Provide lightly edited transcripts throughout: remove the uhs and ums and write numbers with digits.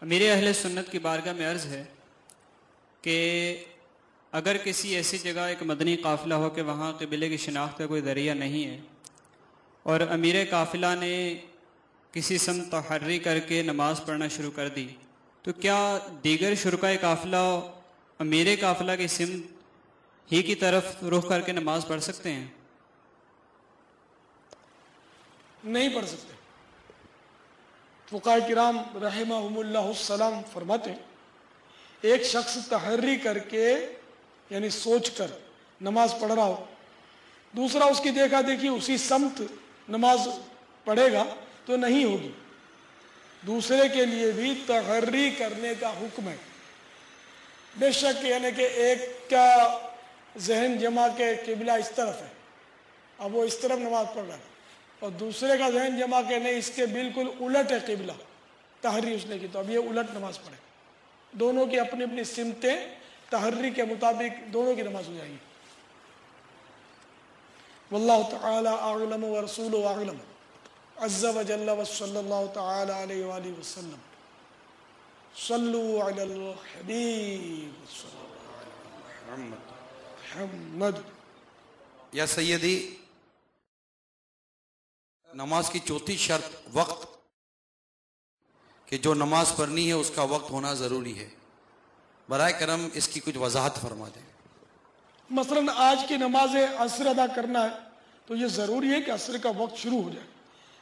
میرے اہل سنت کی بارگاہ میں عرض ہے کہ اگر کسی ایسی جگہ ایک مدنی قافلہ ہو کہ وہاں قبلے کی شناخت کا کوئی ذریعہ نہیں ہے اور امیر قافلہ نے کسی سمت تحری کر کے نماز پڑھنا شروع کر دی، تو کیا دیگر شرکائے قافلہ امیر قافلہ کی سمت ہی کی طرف رخ کر کے نماز پڑھ سکتے ہیں؟ نہیں پڑھ سکتے۔ فقہاء کرام رحمہم اللہ السلام فرماتے ہیں ایک شخص تحری کر کے یعنی سوچ کر نماز پڑھ رہا ہو، دوسرا اس کی دیکھا دیکھی اسی سمت نماز پڑھے گا تو نہیں ہوگی۔ دوسرے کے لیے بھی تحری کرنے کا حکم ہے، بے شک یعنی کہ ایک کا ذہن جمع کے قبلہ اس طرف ہے، اب وہ اس طرف نماز پڑھ رہا ہے، اور دوسرے کا ذہن جمع کے نہیں اس کے بالکل الٹ ہے قبلہ، تحری اس نے کی تو اب یہ الٹ نماز پڑھے۔ دونوں کی اپنی اپنی سمتیں تحری کے مطابق دونوں کی نماز ہو جائے گی۔ واللہ تعالی اعلم ورسولہ اعلم عز وجل وصلی اللہ تعالی علیہ وآلہ وسلم۔ صلو علی الحبیب صلی اللہ علیہ محمد۔ یا سیدی، نماز کی چوتھی شرط وقت، کہ جو نماز پڑھنی ہے اس کا وقت ہونا ضروری ہے۔ برائے کرم اس کی کچھ وضاحت فرما دیں۔ مثلا آج کی نماز عصر ادا کرنا ہے تو یہ ضروری ہے کہ عصر کا وقت شروع ہو جائے،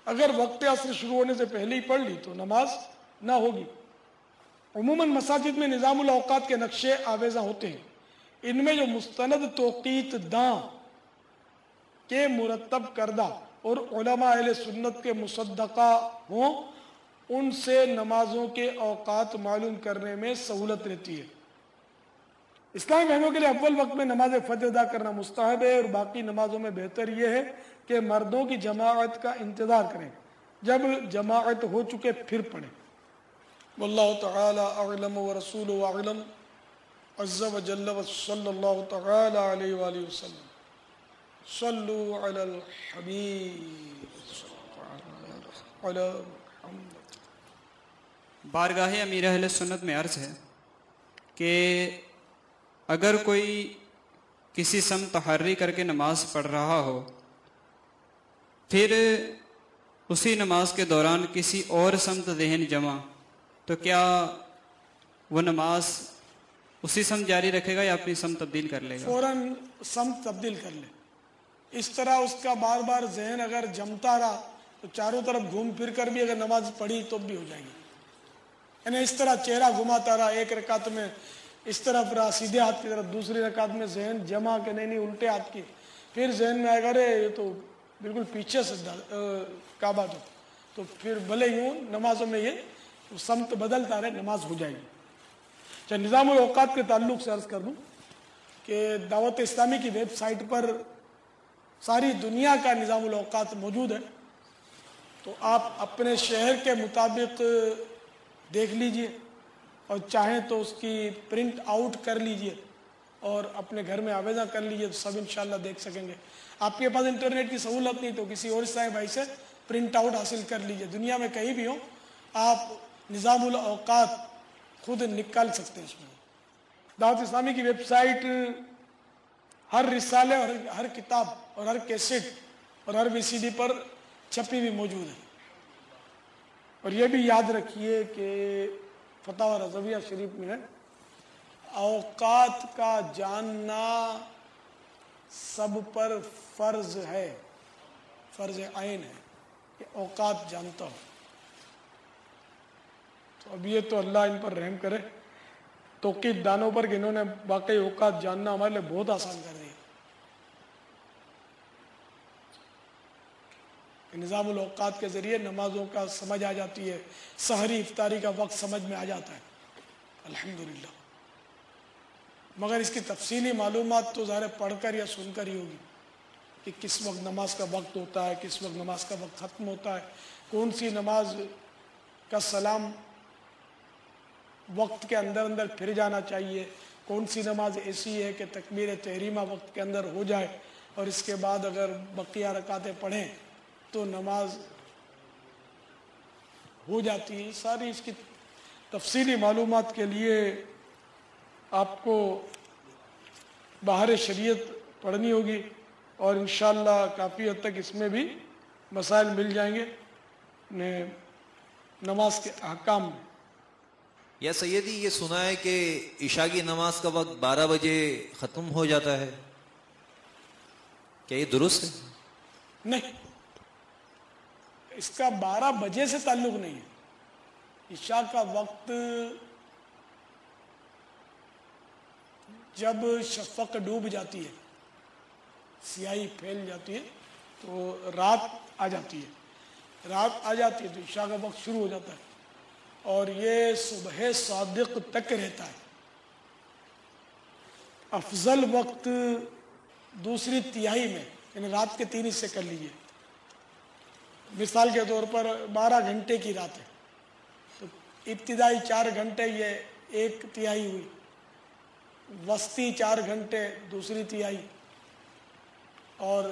اگر وقت عصر شروع ہونے سے پہلے ہی پڑھ لی تو نماز نہ ہوگی۔ عموماً مساجد میں نظام الاوقات کے نقشے آویزاں ہوتے ہیں، ان میں جو مستند توقیت داں کے مرتب کردہ اور علماء اہل سنت کے مصدقہ ہوں، ان سے نمازوں کے اوقات معلوم کرنے میں سہولت رہتی ہے۔ اسلامی بہنوں کے لیے اول وقت میں نماز فجر ادا کرنا مستحب ہے، اور باقی نمازوں میں بہتر یہ ہے کہ مردوں کی جماعت کا انتظار کریں، جب جماعت ہو چکے پھر پڑھیں۔ واللہ تعالی اعلم ورسولہ اعلم عز وجل وصلی اللہ تعالی علیہ وآلہ وسلم۔ صلو علی الحبیب علی محمد۔ بارگاہ امیر اہل سنت میں عرض ہے کہ اگر کوئی کسی سمت تحری کر کے نماز پڑھ رہا ہو، پھر اسی نماز کے دوران کسی اور سمت ذہن جمع، تو کیا وہ نماز اسی سمت جاری رکھے گا یا اپنی سمت تبدیل کر لے گا؟ فوراً سمت تبدیل کر لے۔ اس طرح اس کا بار بار ذہن اگر جمتا رہا تو چاروں طرف گھوم پھر کر بھی اگر نماز پڑھی تو بھی ہو جائے گی، یعنی اس طرح چہرہ گھماتا رہا، ایک رکعت میں اس طرف رہا سیدھے ہاتھ کی طرف، دوسری رکعت میں ذہن جمع کہ نہیں الٹے ہاتھ کی، پھر ذہن میں آئے گا رے یہ تو بالکل پیچھے سجدہ کعبہ تو پھر بھلے یوں نمازوں میں یہ سمت بدلتا رہے نماز ہو جائے گی۔ چاہے نظام الاوقات کے تعلق سے عرض کر دوں کہ دعوت اسلامی کی ویب سائٹ پر ساری دنیا کا نظام الاوقات موجود ہے، تو آپ اپنے شہر کے مطابق دیکھ لیجئے، اور چاہیں تو اس کی پرنٹ آؤٹ کر لیجئے اور اپنے گھر میں آویزاں کر لیجئے، تو سب انشاءاللہ دیکھ سکیں گے۔ آپ کے پاس انٹرنیٹ کی سہولت نہیں تو کسی اور عیسائی بھائی سے پرنٹ آؤٹ حاصل کر لیجئے، دنیا میں کہیں بھی ہوں آپ نظام الاوقات خود نکال سکتے ہیں۔ اس میں دعوت اسلامی کی ویب سائٹ ہر رسالے اور ہر کتاب اور ہر کیسٹ اور ہر وی سی ڈی پر چھپی بھی موجود ہے۔ اور یہ بھی یاد رکھیے کہ فتاوی رضویہ شریف میں ہے اوقات کا جاننا سب پر فرض ہے، فرض عین ہے کہ اوقات جانتا ہو۔ تو اب یہ تو اللہ ان پر رحم کرے توقیت دانوں پر کہ انہوں نے واقعی اوقات جاننا ہمارے لیے بہت آسان کر دیا۔ نظام الاوقات کے ذریعے نمازوں کا سمجھ آ جاتی ہے، سحری افطاری کا وقت سمجھ میں آ جاتا ہے الحمدللہ۔ مگر اس کی تفصیلی معلومات تو ظاہر پڑھ کر یا سن کر ہی ہوگی کہ کس وقت نماز کا وقت ہوتا ہے، کس وقت نماز کا وقت ختم ہوتا ہے، کون سی نماز کا سلام وقت کے اندر اندر پھر جانا چاہیے، کون سی نماز ایسی ہے کہ تکبیر تحریمہ وقت کے اندر ہو جائے اور اس کے بعد اگر بقیہ رکعتیں پڑھیں تو نماز ہو جاتی ہے۔ ساری اس کی تفصیلی معلومات کے لیے آپ کو بہار شریعت پڑھنی ہوگی اور انشاءاللہ کافی حد تک اس میں بھی مسائل مل جائیں گے نماز کے احکام میں۔ یا سیدی یہ سنا ہے کہ عشاء کی نماز کا وقت 12 بجے ختم ہو جاتا ہے، کیا یہ درست ہے؟ نہیں، اس کا 12 بجے سے تعلق نہیں ہے۔ عشاء کا وقت جب شفق ڈوب جاتی ہے، سیاہی پھیل جاتی ہے تو رات آ جاتی ہے، رات آ جاتی ہے تو عشاء کا وقت شروع ہو جاتا ہے اور یہ صبح صادق تک رہتا ہے۔ افضل وقت دوسری تہائی میں، یعنی رات کے 3 حصے کر لیجئے، مثال کے طور پر 12 گھنٹے کی رات ہے تو ابتدائی 4 گھنٹے یہ 1/3 ہوئی، وسطی 4 گھنٹے دوسری تہائی اور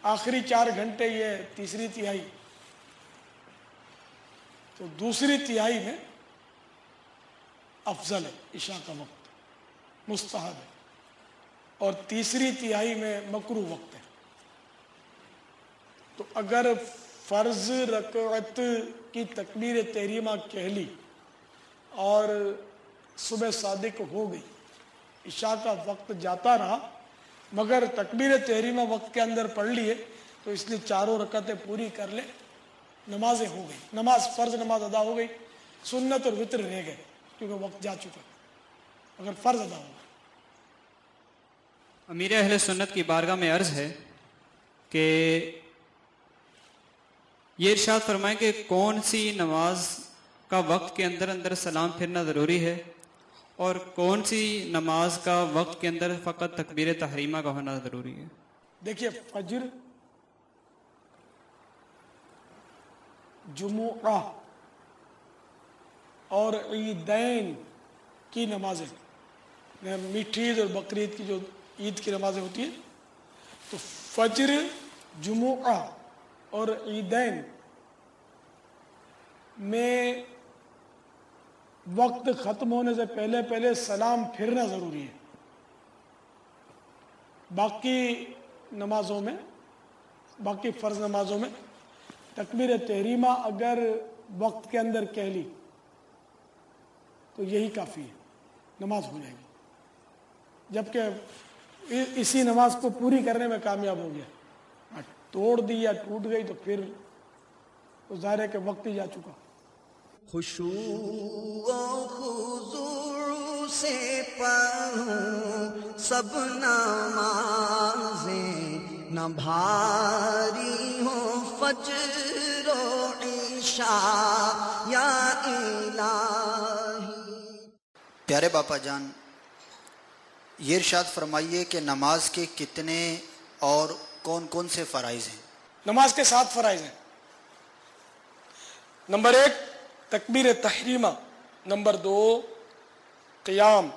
آخری 4 گھنٹے یہ تیسری تہائی۔ تو دوسری تہائی میں افضل ہے عشاء کا وقت، مستحب ہے، اور تیسری تہائی میں مکروہ وقت ہے۔ تو اگر فرض رکعت کی تکبیر تحریمہ کہہ لی اور صبح صادق ہو گئی، عشاء کا وقت جاتا رہا مگر تکبیر تحریمہ وقت کے اندر پڑھ لیے تو اس لیے 4 رکعتیں پوری کر لے، نمازیں ہو گئی، نماز فرض نماز ادا ہو گئی، سنت اور وتر رہ گئے کیونکہ وقت جا چکا اگر فرض ادا ہوگا۔ امیر اہل سنت کی بارگاہ میں عرض ہے کہ یہ ارشاد فرمائیں کہ کون سی نماز کا وقت کے اندر اندر سلام پھرنا ضروری ہے اور کون سی نماز کا وقت کے اندر فقط تکبیر تحریمہ کا ہونا ضروری ہے؟ دیکھیے، فجر، جمعہ اور عیدین کی نمازیں، میٹھی عید اور بقرعید کی جو عید کی نمازیں ہوتی ہیں، تو فجر، جمعہ اور عیدین میں وقت ختم ہونے سے پہلے پہلے سلام پھرنا ضروری ہے۔ باقی نمازوں میں، باقی فرض نمازوں میں تکبیر تحریمہ اگر وقت کے اندر کہہ لی تو یہی کافی ہے، نماز ہو جائے گی۔ جبکہ اسی نماز کو پوری کرنے میں کامیاب ہو گیا، توڑ دی یا ٹوٹ گئی تو پھر ظاہر ہے کہ وقت ہی جا چکا۔ خشوع و خضوع سے پڑھوں سب نمازیں، نہ بھاری ہوں فجر و عشاء یا الہی۔ پیارے باپا جان، یہ ارشاد فرمائیے کہ نماز کے کتنے اور کون کون سے فرائض ہیں؟ نماز کے 7 فرائض ہیں۔ نمبر 1 تکبیر تحریمہ، نمبر 2 قیام،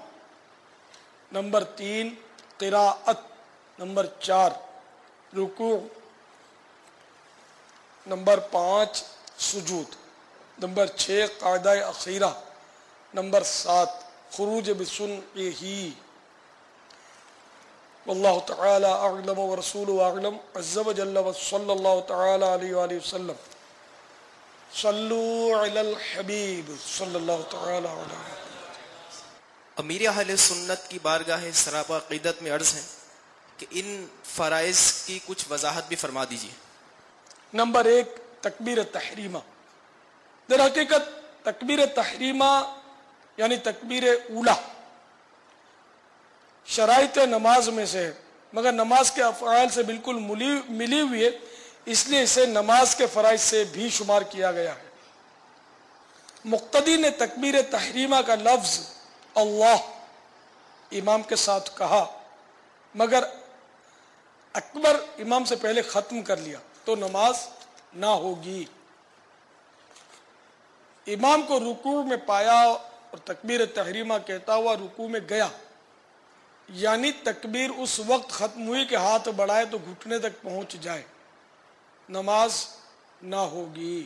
نمبر 3 قراءت، نمبر 4 رکوع، نمبر 5 سجود، نمبر 6 قاعدہ اخیرہ، نمبر 7 خروج بسنعہ۔ واللہ تعالی اعلم ورسولہ اعلم عز وجل وصلی اللہ تعالی علیہ وآلہ وسلم۔ صلو علی الحبیب صلی اللہ تعالی علیہ وسلم۔ امیر اہل سنت کی بارگاہ سراپا عقیدت میں عرض ہے کہ ان فرائض کی کچھ وضاحت بھی فرما دیجیے۔ نمبر 1 تکبیر تحریمہ۔ در حقیقت تکبیر تحریمہ یعنی تکبیر اولا شرائط نماز میں سے ہے، مگر نماز کے افعال سے بالکل ملی ہوئی ہے، اس لیے اسے نماز کے فرائض سے بھی شمار کیا گیا ہے۔ مقتدی نے تکبیر تحریمہ کا لفظ اللہ امام کے ساتھ کہا مگر اکبر امام سے پہلے ختم کر لیا تو نماز نہ ہوگی۔ امام کو رکوع میں پایا اور تکبیر تحریمہ کہتا ہوا رکوع میں گیا، یعنی تکبیر اس وقت ختم ہوئی کہ ہاتھ بڑھائے تو گھٹنے تک پہنچ جائے، نماز نہ ہوگی۔